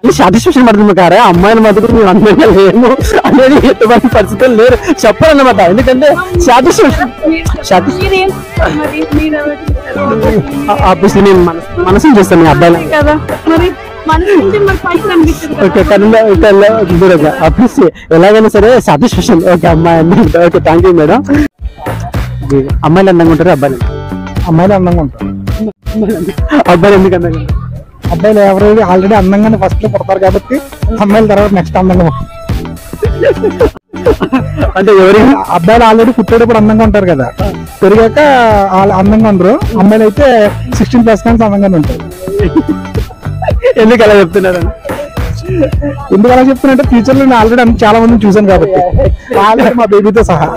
Satisfaction పడుతుంది కారా అమ్మాయిల మధ్య మీరు అందంగా లేము అనేది ఎటువంటి పరిస్థితులు లేరు చెప్పాలన్నమాట. ఎందుకంటే సాటిస్ఫాక్షన్ ఆబ్వియస్లీ నేను మనసుని చూస్తాను మీ అబ్బాయిలు ఆబ్వియస్లీ ఎలాగైనా సరే సాటిస్ఫాక్షన్. ఓకే అమ్మాయి ఓకే థ్యాంక్ యూ మేడం. అమ్మాయిలు అందంగా ఉంటారు అబ్బాయిలు అమ్మాయిలు అందంగా ఉంటారు. అబ్బాయిలు ఎందుకు అందంగా ఉంటారు? అబ్బాయిలు ఎవరైతే ఆల్రెడీ అందంగానే ఫస్ట్ లో పడతారు కాబట్టి అమ్మాయిల తర్వాత నెక్స్ట్ అందంగా అంటే ఎవరి అబ్బాయిలు ఆల్రెడీ పుట్టేటప్పుడు అందంగా ఉంటారు కదా, పెరిగాక అందంగా ఉండరు. అమ్మాయిలు అయితే 16+ కానీ అందంగానే ఉంటారు. ఎందుకు అలా చెప్తున్నారు? ఎందుకు అలా చెప్తున్నట్టే ఫ్యూచర్ లో నేను ఆల్రెడీ చాలా మందిని చూసాను కాబట్టి, ఆల్రెడీ మా బేబీతో సహా.